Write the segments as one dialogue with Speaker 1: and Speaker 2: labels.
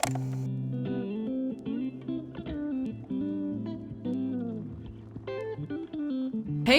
Speaker 1: Hey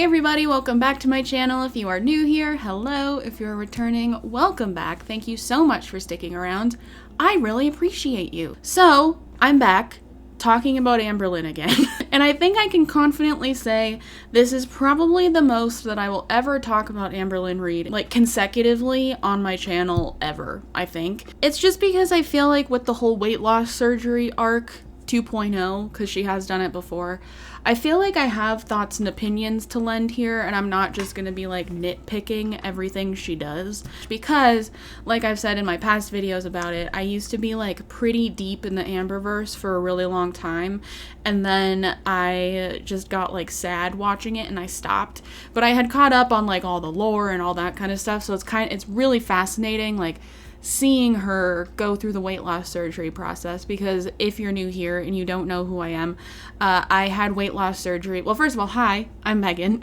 Speaker 1: everybody, welcome back to my channel. If you are new here, hello. If you're returning, welcome back. Thank you so much for sticking around. I really appreciate you. So, I'm back talking about Amberlynn again. And I think I can confidently say this is probably the most that I will ever talk about Amberlynn Reid, like consecutively on my channel ever, I think. It's just because I feel like with the whole weight loss surgery arc 2.0, because she has done it before, I feel like I have thoughts and opinions to lend here, and I'm not just gonna be like nitpicking everything she does, because like I've said in my past videos about it, I used to be like pretty deep in the Amberverse for a really long time, and then I just got like sad watching it and I stopped, but I had caught up on like all the lore and all that kind of stuff, so it's really fascinating like seeing her go through the weight loss surgery process, because if you're new here and you don't know who I am, I had weight loss surgery. Well, first of all, hi, I'm Megan.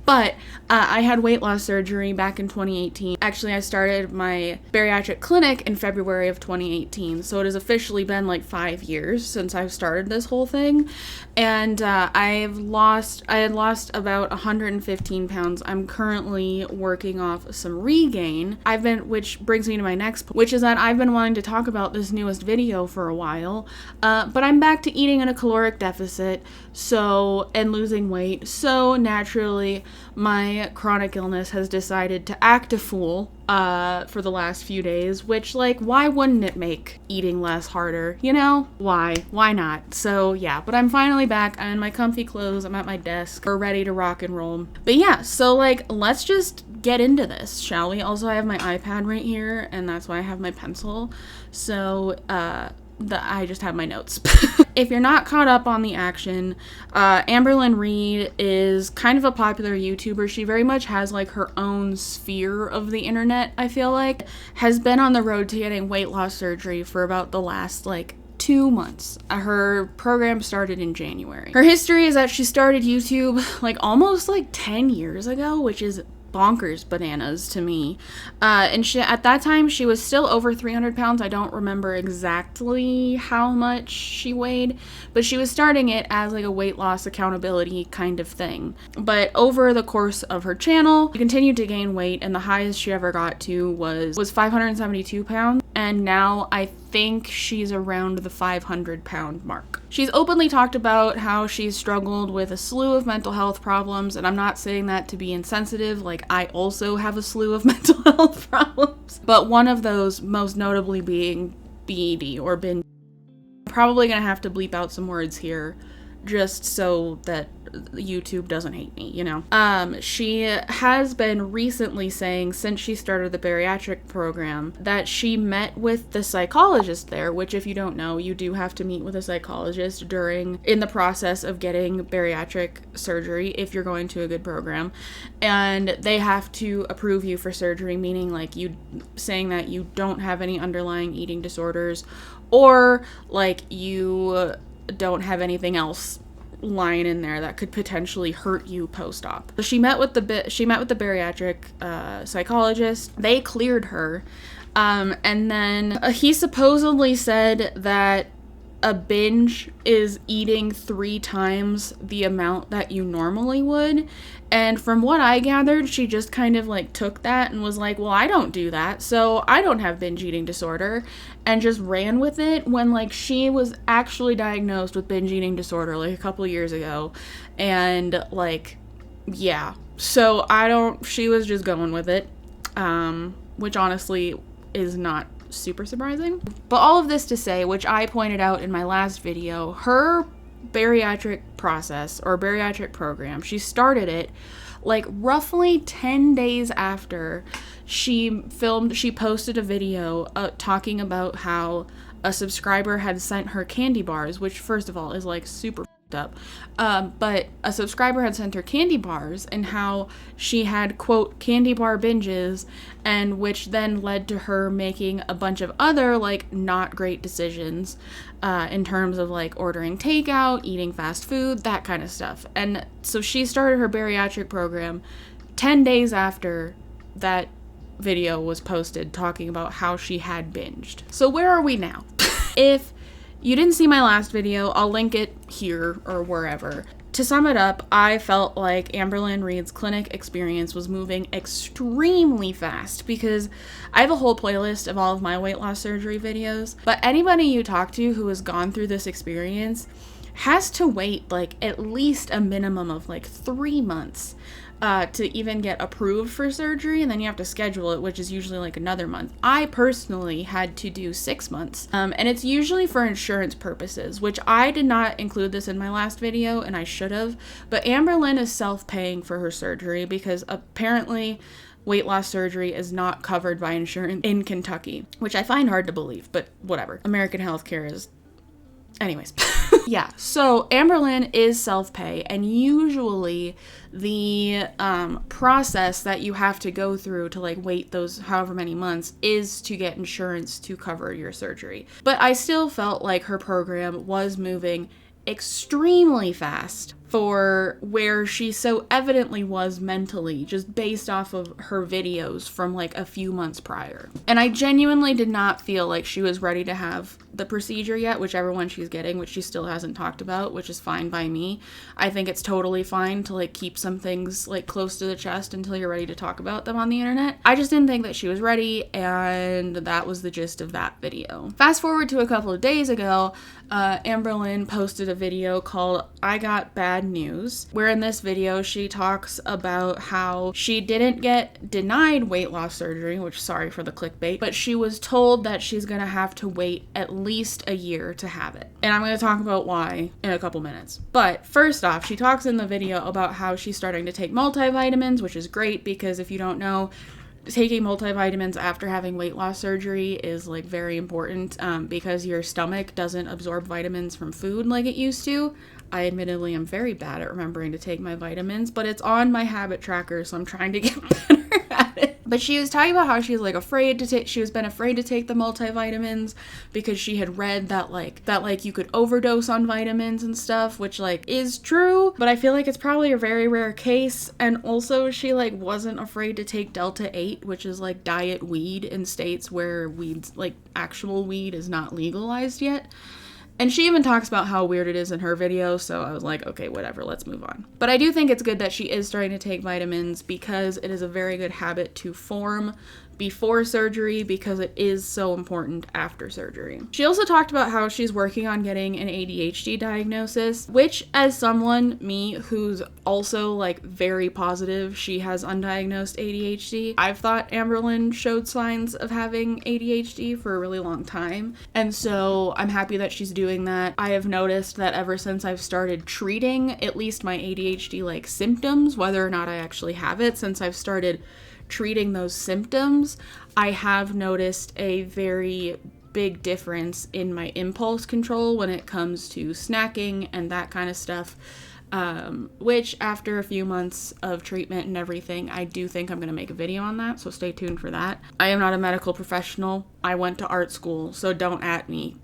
Speaker 1: But I had weight loss surgery back in 2018. Actually, I started my bariatric clinic in February of 2018. So it has officially been like 5 years since I've started this whole thing. And I had lost about 115 pounds. I'm currently working off some regain. Which brings me to my next point, which is that I've been wanting to talk about this newest video for a while. But I'm back to eating in a caloric deficit, and losing weight. So naturally, my chronic illness has decided to act a fool for the last few days, which, like, why wouldn't it make eating less harder, you know? Why not? So yeah, but I'm finally back. I'm in my comfy clothes, I'm at my desk, we're ready to rock and roll. But yeah, so like, let's just get into this, shall we? Also, I have my iPad right here, and that's why I have my pencil. So I just have my notes. If you're not caught up on the action, Amberlynn Reid is kind of a popular YouTuber. She very much has like her own sphere of the internet, I feel like. Has been on the road to getting weight loss surgery for about the last like 2 months. Her program started in January. Her history is that she started YouTube like almost like 10 years ago, which is bonkers bananas to me. And at that time, she was still over 300 pounds. I don't remember exactly how much she weighed, but she was starting it as like a weight loss accountability kind of thing. But over the course of her channel, she continued to gain weight, and the highest she ever got to was 572 pounds. And now I think she's around the 500 pound mark. She's openly talked about how she's struggled with a slew of mental health problems, and I'm not saying that to be insensitive, like I also have a slew of mental health problems, but one of those most notably being BED or binge. I'm probably gonna have to bleep out some words here just so that YouTube doesn't hate me, you know. She has been recently saying, since she started the bariatric program, that she met with the psychologist there, which if you don't know, you do have to meet with a psychologist in the process of getting bariatric surgery if you're going to a good program, and they have to approve you for surgery, meaning like you saying that you don't have any underlying eating disorders, or like you don't have anything else lying in there that could potentially hurt you post-op. So she met with the bariatric psychologist. They cleared her, and then he supposedly said that a binge is eating 3 times the amount that you normally would. And from what I gathered, she just kind of like took that and was like, well, I don't do that, so I don't have binge eating disorder, and just ran with it, when like she was actually diagnosed with binge eating disorder like a couple years ago. And like, yeah, so she was just going with it, which honestly is not super surprising. But all of this to say, which I pointed out in my last video, her bariatric process or bariatric program, she started it like roughly 10 days after she posted a video talking about how a subscriber had sent her candy bars, which first of all is like super up. But a subscriber had sent her candy bars, and how she had, quote, candy bar binges, and which then led to her making a bunch of other like not great decisions in terms of like ordering takeout, eating fast food, that kind of stuff. And so she started her bariatric program 10 days after that video was posted talking about how she had binged. So where are we now? If you didn't see my last video, I'll link it here or wherever. To sum it up, I felt like Amberlynn Reid's clinic experience was moving extremely fast because I have a whole playlist of all of my weight loss surgery videos, but anybody you talk to who has gone through this experience has to wait like at least a minimum of like 3 months to even get approved for surgery, and then you have to schedule it, which is usually like another month. I personally had to do 6 months, and it's usually for insurance purposes, which I did not include this in my last video, and I should have, but Amberlynn is self-paying for her surgery because apparently weight loss surgery is not covered by insurance in Kentucky, which I find hard to believe, but whatever. American healthcare is... Anyways. Yeah, so Amberlynn is self-pay, and usually the process that you have to go through to like wait those however many months is to get insurance to cover your surgery. But I still felt like her program was moving extremely fast for where she so evidently was mentally, just based off of her videos from like a few months prior. And I genuinely did not feel like she was ready to have the procedure yet, whichever one she's getting, which she still hasn't talked about, which is fine by me. I think it's totally fine to like keep some things like close to the chest until you're ready to talk about them on the internet. I just didn't think that she was ready, and that was the gist of that video. Fast forward to a couple of days ago, Amberlynn posted a video called I Got Bad News, where in this video she talks about how she didn't get denied weight loss surgery, which sorry for the clickbait, but she was told that she's gonna have to wait at least a year to have it. And I'm gonna talk about why in a couple minutes. But first off, she talks in the video about how she's starting to take multivitamins, which is great because if you don't know, taking multivitamins after having weight loss surgery is like very important because your stomach doesn't absorb vitamins from food like it used to. I admittedly am very bad at remembering to take my vitamins, but it's on my habit tracker, so I'm trying to get better at it. But she was talking about how she's like she was been afraid to take the multivitamins because she had read that you could overdose on vitamins and stuff, which like is true, but I feel like it's probably a very rare case. And also she like wasn't afraid to take Delta 8, which is like diet weed in states where weeds, like actual weed, is not legalized yet. And she even talks about how weird it is in her video, so I was like, okay, whatever, let's move on. But I do think it's good that she is starting to take vitamins because it is a very good habit to form before surgery because it is so important after surgery. She also talked about how she's working on getting an ADHD diagnosis, which as someone, me, who's also like very positive she has undiagnosed ADHD, I've thought Amberlynn showed signs of having ADHD for a really long time. And so I'm happy that she's doing that. I have noticed that ever since I've started treating at least my ADHD like symptoms, whether or not I actually have it, since I've started treating those symptoms, I have noticed a very big difference in my impulse control when it comes to snacking and that kind of stuff, which after a few months of treatment and everything, I do think I'm going to make a video on that, so stay tuned for that. I am not a medical professional. I went to art school, so don't at me.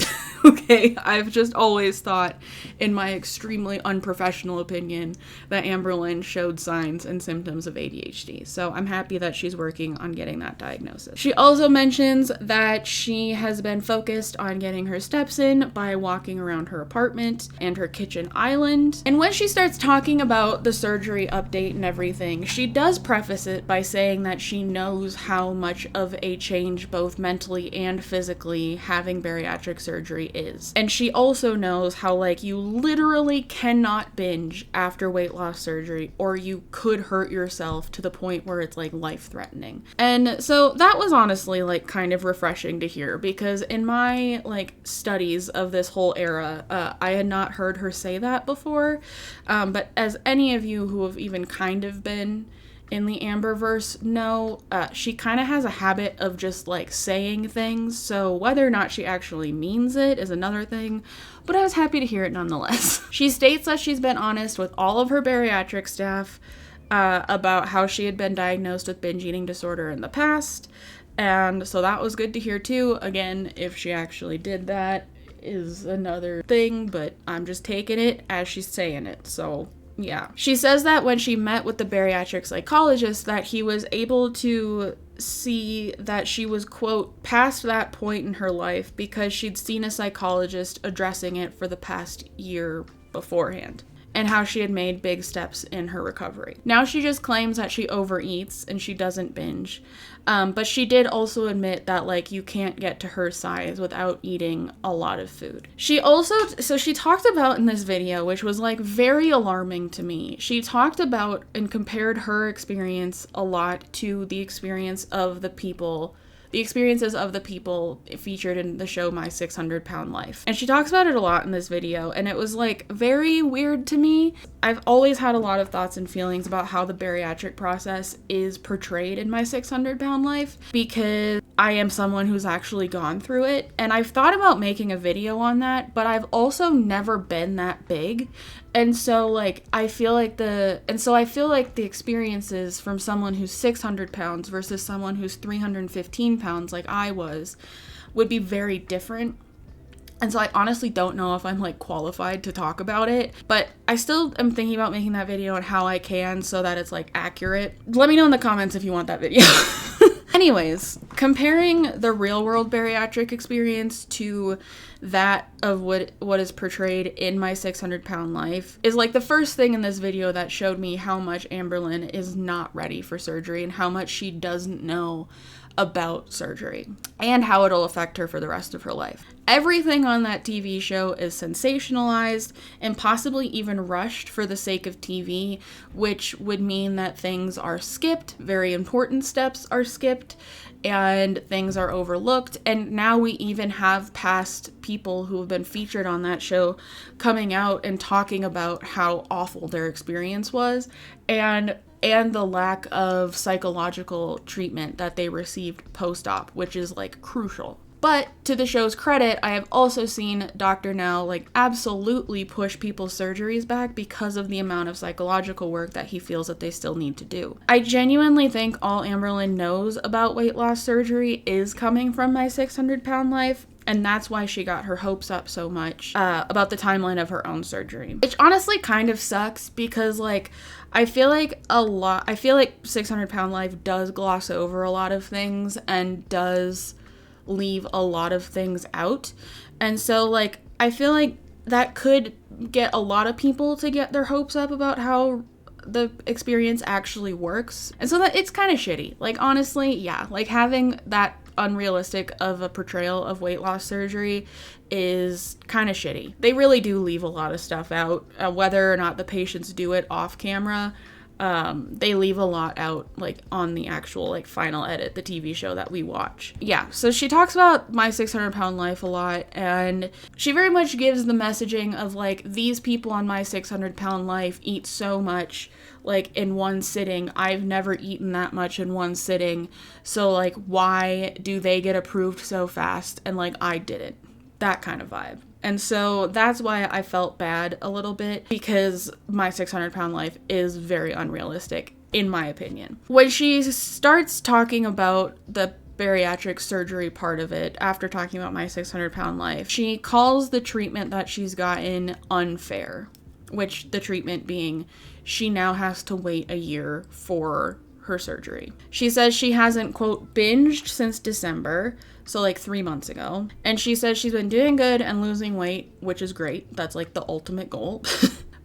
Speaker 1: Okay, I've just always thought, in my extremely unprofessional opinion, that Amberlynn showed signs and symptoms of ADHD. So I'm happy that she's working on getting that diagnosis. She also mentions that she has been focused on getting her steps in by walking around her apartment and her kitchen island. And when she starts talking about the surgery update and everything, she does preface it by saying that she knows how much of a change both mentally and physically having bariatric surgery is. And she also knows how like you literally cannot binge after weight loss surgery or you could hurt yourself to the point where it's like life-threatening. And so that was honestly like kind of refreshing to hear because in my like studies of this whole era, I had not heard her say that before. But as any of you who have even kind of been in the Amberverse know, she kind of has a habit of just like saying things, so whether or not she actually means it is another thing, but I was happy to hear it nonetheless. She states that she's been honest with all of her bariatric staff about how she had been diagnosed with binge eating disorder in the past, and so that was good to hear too. Again, if she actually did that is another thing, but I'm just taking it as she's saying it, so Yeah. She says that when she met with the bariatric psychologist that he was able to see that she was, quote, past that point in her life because she'd seen a psychologist addressing it for the past year beforehand, and how she had made big steps in her recovery. Now she just claims that she overeats and she doesn't binge. But she did also admit that, like, you can't get to her size without eating a lot of food. She talked about in this video, which was, like, very alarming to me. She talked about and compared her experience a lot to the experiences of the people featured in the show My 600-Pound Life. And she talks about it a lot in this video, and it was, like, very weird to me. I've always had a lot of thoughts and feelings about how the bariatric process is portrayed in My 600-Pound Life, because I am someone who's actually gone through it, and I've thought about making a video on that, but I've also never been that big. And so, like, I feel like the experiences from someone who's 600 pounds versus someone who's 315 pounds, like I was, would be very different. And so I honestly don't know if I'm, like, qualified to talk about it, but I still am thinking about making that video and how I can so that it's, like, accurate. Let me know in the comments if you want that video. Anyways, comparing the real world bariatric experience to that of what is portrayed in My 600-Pound Life is, like, the first thing in this video that showed me how much Amberlynn is not ready for surgery and how much she doesn't know about surgery and how it'll affect her for the rest of her life. Everything on that TV show is sensationalized and possibly even rushed for the sake of TV, which would mean that things are skipped, very important steps are skipped, and things are overlooked. And now we even have past people who have been featured on that show coming out and talking about how awful their experience was and the lack of psychological treatment that they received post-op, which is, like, crucial. But to the show's credit, I have also seen Dr. Now, like, absolutely push people's surgeries back because of the amount of psychological work that he feels that they still need to do. I genuinely think all Amberlynn knows about weight loss surgery is coming from My 600-Pound Life, and that's why she got her hopes up so much about the timeline of her own surgery. Which honestly kind of sucks because, like, I feel like 600-Pound Life does gloss over a lot of things and does leave a lot of things out. And so, like, I feel like that could get a lot of people to get their hopes up about how the experience actually works. And so that it's kind of shitty. Like, honestly, yeah, like, having that unrealistic of a portrayal of weight loss surgery is kind of shitty. They really do leave a lot of stuff out, whether or not the patients do it off camera. They leave a lot out, like, on the actual, like, final edit, the TV show that we watch. Yeah, so she talks about My 600-Pound Life a lot, and she very much gives the messaging of, like, these people on My 600-Pound Life eat so much, like, in one sitting. I've never eaten that much in one sitting, so, like, why do they get approved so fast and, like, I didn't? That kind of vibe. And so that's why I felt bad a little bit, because My 600-Pound Life is very unrealistic, in my opinion. When she starts talking about the bariatric surgery part of it, after talking about My 600-Pound Life, she calls the treatment that she's gotten unfair, which the treatment being she now has to wait a year for her surgery. She says she hasn't, quote, binged since December, so, like, 3 months ago. And she says she's been doing good and losing weight, which is great. That's, like, the ultimate goal.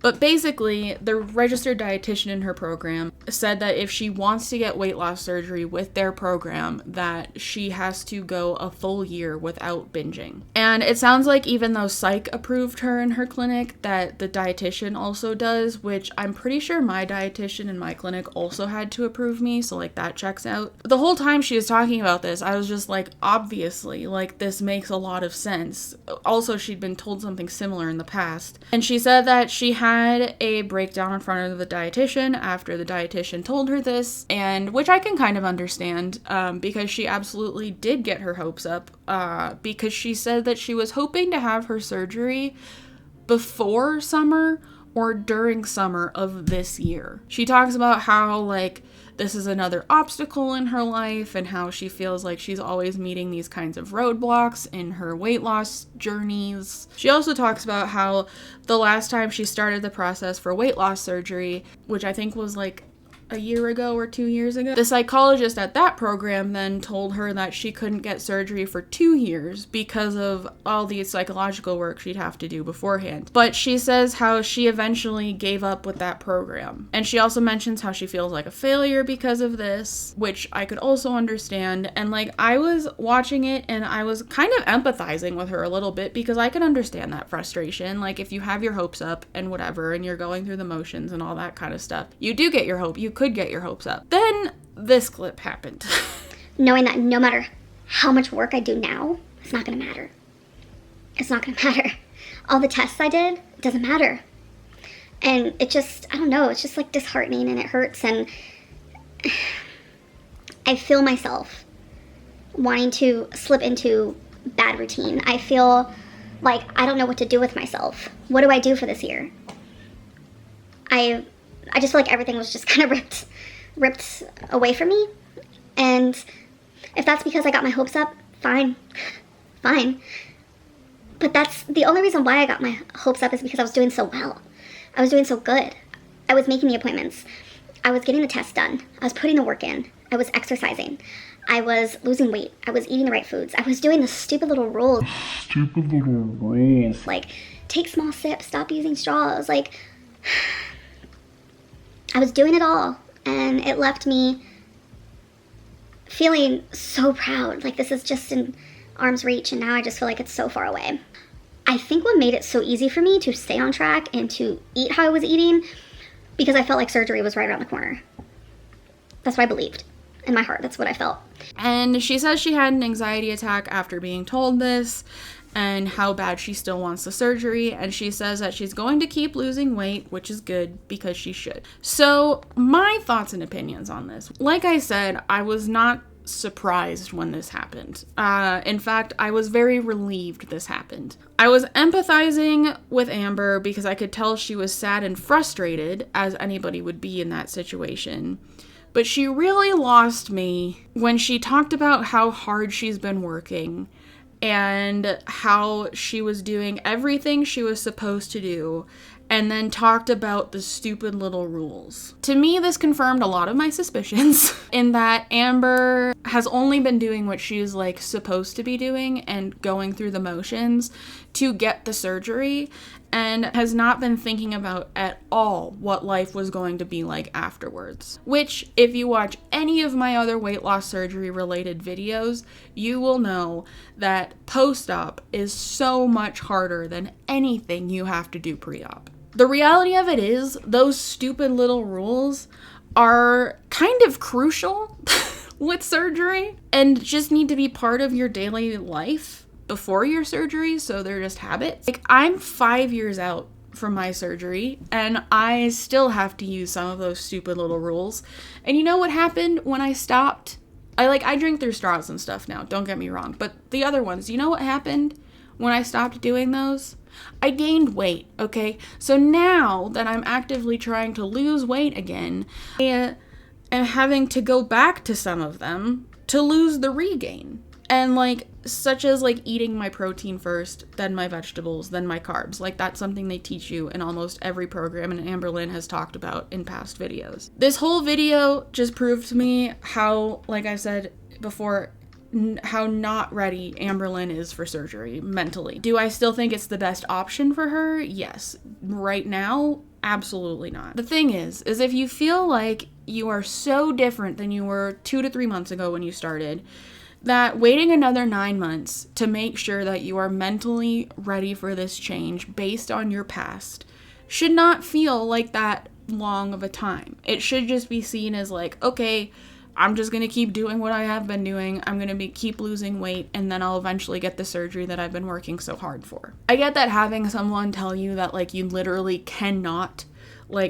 Speaker 1: But basically, the registered dietitian in her program said that if she wants to get weight loss surgery with their program, that she has to go a full year without binging. And it sounds like even though psych approved her in her clinic, that the dietitian also does, which I'm pretty sure my dietitian in my clinic also had to approve me, so, like, that checks out. The whole time she was talking about this, I was just like, obviously, like, this makes a lot of sense. Also, she'd been told something similar in the past. And she said that she had a breakdown in front of the dietitian after the dietitian told her this, and which I can kind of understand, because she absolutely did get her hopes up, because she said that she was hoping to have her surgery before summer or during summer of this year. She talks about how, like, this is another obstacle in her life and how she feels like she's always meeting these kinds of roadblocks in her weight loss journeys. She also talks about how the last time she started the process for weight loss surgery, which I think was like a year ago or 2 years ago, the psychologist at that program then told her that she couldn't get surgery for 2 years because of all the psychological work she'd have to do beforehand. But she says how she eventually gave up with that program. And she also mentions how she feels like a failure because of this, which I could also understand. And like, I was watching it and I was kind of empathizing with her a little bit because I could understand that frustration. Like, if you have your hopes up and whatever, and you're going through the motions and all that kind of stuff, you do get your hope. You could get your hopes up. Then this clip happened.
Speaker 2: Knowing that no matter how much work I do now, it's not going to matter. It's not going to matter. All the tests I did, it doesn't matter. And it just, I don't know, it's just like disheartening and it hurts. And I feel myself wanting to slip into bad routine. I feel like I don't know what to do with myself. What do I do for this year? I just feel like everything was just kind of ripped away from me. And if that's because I got my hopes up, fine. But that's the only reason why I got my hopes up is because I was doing so well. I was doing so good. I was making the appointments. I was getting the tests done. I was putting the work in. I was exercising. I was losing weight. I was eating the right foods. I was doing the stupid little rules. Like, take small sips, stop using straws. Like, I was doing it all, and it left me feeling so proud. Like, this is just in arm's reach, and now I just feel like it's so far away. I think what made it so easy for me to stay on track and to eat how I was eating, because I felt like surgery was right around the corner. That's what I believed. In my heart, that's what I felt.
Speaker 1: And she says she had an anxiety attack after being told this, and how bad she still wants the surgery, and she says that she's going to keep losing weight, which is good because she should. So my thoughts and opinions on this. Like I said, I was not surprised when this happened. In fact, I was very relieved this happened. I was empathizing with Amber because I could tell she was sad and frustrated, as anybody would be in that situation. But she really lost me when she talked about how hard she's been working and how she was doing everything she was supposed to do, and then talked about the stupid little rules. To me, this confirmed a lot of my suspicions in that Amber has only been doing what she's like supposed to be doing and going through the motions to get the surgery, and has not been thinking about at all what life was going to be like afterwards. Which, if you watch any of my other weight loss surgery related videos, you will know that post-op is so much harder than anything you have to do pre-op. The reality of it is, those stupid little rules are kind of crucial with surgery and just need to be part of your daily life before your surgery, so they're just habits. Like, I'm 5 years out from my surgery, and I still have to use some of those stupid little rules. And you know what happened when I stopped? I drink through straws and stuff now, don't get me wrong, but the other ones, you know what happened when I stopped doing those? I gained weight, okay? So now that I'm actively trying to lose weight again, I am having to go back to some of them to lose the regain. And such as eating my protein first, then my vegetables, then my carbs. That's something they teach you in almost every program, and Amberlynn has talked about in past videos. This whole video just proved to me how, like I said before, how not ready Amberlynn is for surgery mentally. Do I still think it's the best option for her? Yes. Right now, absolutely not. The thing is if you feel like you are so different than you were 2 to 3 months ago when you started, that waiting another 9 months to make sure that you are mentally ready for this change based on your past should not feel like that long of a time. It should just be seen as okay, I'm just going to keep doing what I have been doing. I'm going to keep losing weight, and then I'll eventually get the surgery that I've been working so hard for. I get that having someone tell you that you literally cannot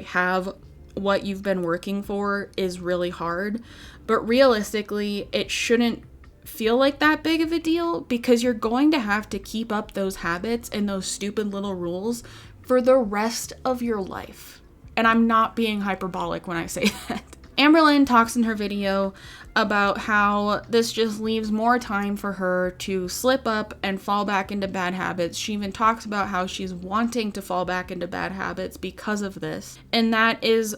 Speaker 1: have what you've been working for is really hard, but realistically, it shouldn't feel like that big of a deal, because you're going to have to keep up those habits and those stupid little rules for the rest of your life. And I'm not being hyperbolic when I say that. Amberlynn talks in her video about how this just leaves more time for her to slip up and fall back into bad habits. She even talks about how she's wanting to fall back into bad habits because of this. And that is,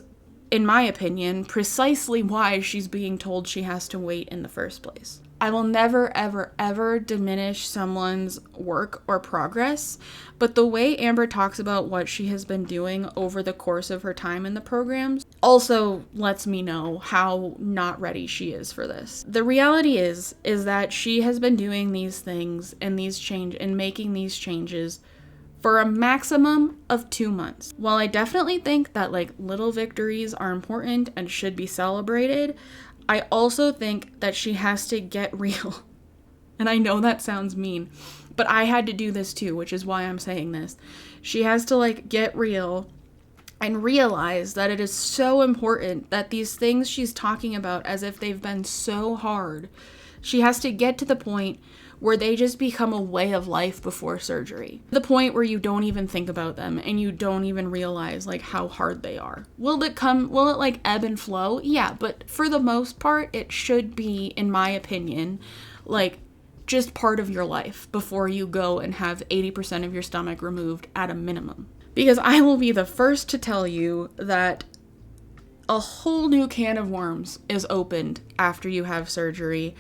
Speaker 1: in my opinion, precisely why she's being told she has to wait in the first place. I will never, ever, ever diminish someone's work or progress, but the way Amber talks about what she has been doing over the course of her time in the programs also lets me know how not ready she is for this. The reality is that she has been doing these things and making these changes for a maximum of 2 months. While I definitely think that little victories are important and should be celebrated, I also think that she has to get real. And I know that sounds mean, but I had to do this too, which is why I'm saying this. She has to get real and realize that it is so important that these things she's talking about as if they've been so hard, she has to get to the point where they just become a way of life before surgery. The point where you don't even think about them and you don't even realize how hard they are. Will it ebb and flow? Yeah, but for the most part, it should be, in my opinion, just part of your life before you go and have 80% of your stomach removed at a minimum. Because I will be the first to tell you that a whole new can of worms is opened after you have surgery,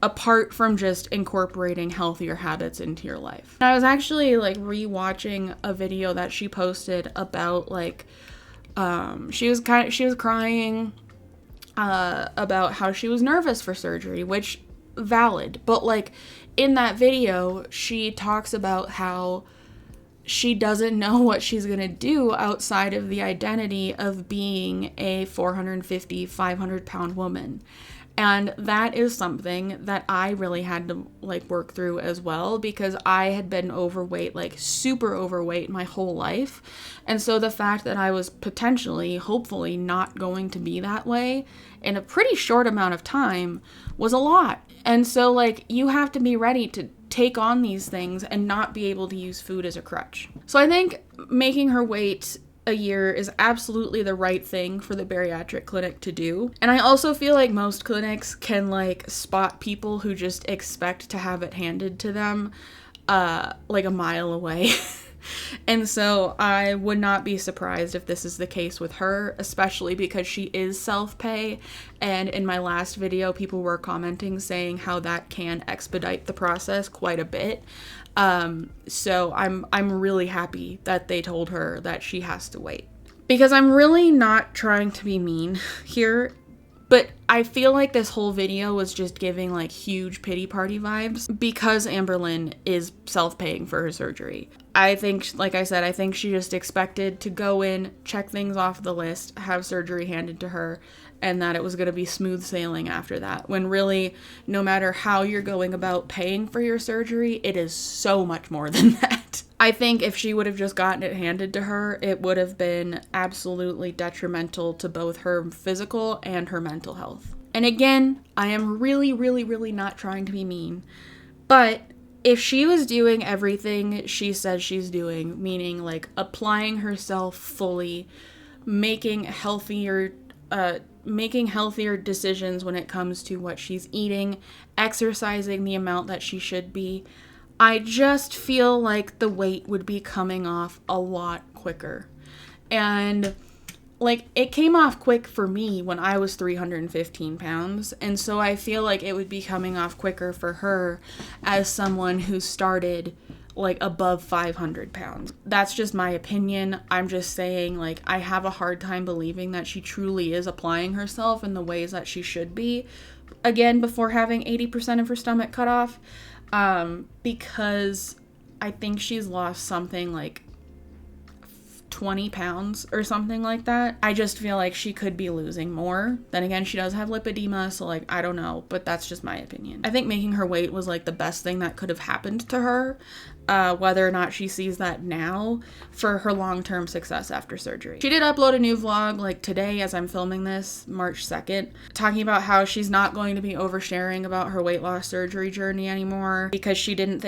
Speaker 1: apart from just incorporating healthier habits into your life. And I was actually rewatching a video that she posted about she was crying about how she was nervous for surgery, which valid, but in that video she talks about how she doesn't know what she's gonna do outside of the identity of being a 450, 500 pound woman. And that is something that I really had to work through as well, because I had been overweight, super overweight my whole life. And so the fact that I was potentially, hopefully not going to be that way in a pretty short amount of time was a lot. And so you have to be ready to take on these things and not be able to use food as a crutch. So I think making her wait a year is absolutely the right thing for the bariatric clinic to do. And I also feel like most clinics can spot people who just expect to have it handed to them a mile away. And so I would not be surprised if this is the case with her, especially because she is self-pay. And in my last video, people were commenting saying how that can expedite the process quite a bit. So I'm really happy that they told her that she has to wait. Because I'm really not trying to be mean here, but I feel like this whole video was just giving huge pity party vibes because Amberlynn is self-paying for her surgery. I think, like I said, I think she just expected to go in, check things off the list, have surgery handed to her, and that it was going to be smooth sailing after that. When really, no matter how you're going about paying for your surgery, it is so much more than that. I think if she would have just gotten it handed to her, it would have been absolutely detrimental to both her physical and her mental health. And again, I am really, really, really not trying to be mean, but if she was doing everything she says she's doing, meaning applying herself fully, making healthier decisions when it comes to what she's eating, exercising the amount that she should be, I just feel like the weight would be coming off a lot quicker. And it came off quick for me when I was 315 pounds. And so I feel like it would be coming off quicker for her as someone who started above 500 pounds. That's just my opinion. I'm just saying I have a hard time believing that she truly is applying herself in the ways that she should be, again, before having 80% of her stomach cut off, because I think she's lost something 20 pounds or something like that. I just feel like she could be losing more. Then again, she does have lipedema, so I don't know, but that's just my opinion. I think making her weight was the best thing that could have happened to her, whether or not she sees that now, for her long-term success after surgery. She did upload a new vlog today as I'm filming this, March 2nd, talking about how she's not going to be oversharing about her weight loss surgery journey anymore because she didn't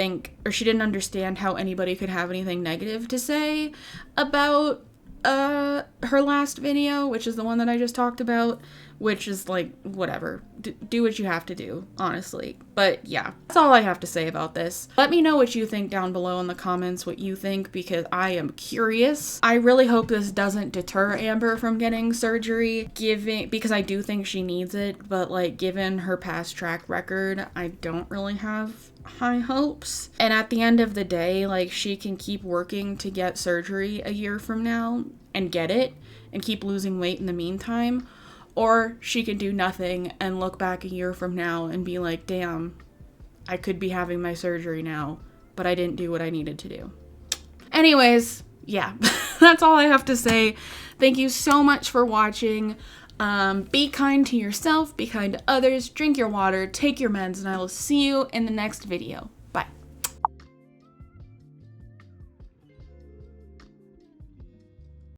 Speaker 1: understand how anybody could have anything negative to say about her last video, which is the one that I just talked about, which is like, whatever. Do what you have to do, honestly. But yeah, that's all I have to say about this. Let me know what you think down below in the comments, what you think, because I am curious. I really hope this doesn't deter Amber from getting surgery, because I do think she needs it, but like, given her past track record, I don't really have high hopes. And at the end of the day, like, she can keep working to get surgery a year from now and get it and keep losing weight in the meantime, or she can do nothing and look back a year from now and be like, damn, I could be having my surgery now, but I didn't do what I needed to do. Anyways, yeah, that's all I have to say. Thank you so much for watching. Be kind to yourself, be kind to others, drink your water, take your meds, and I will see you in the next video.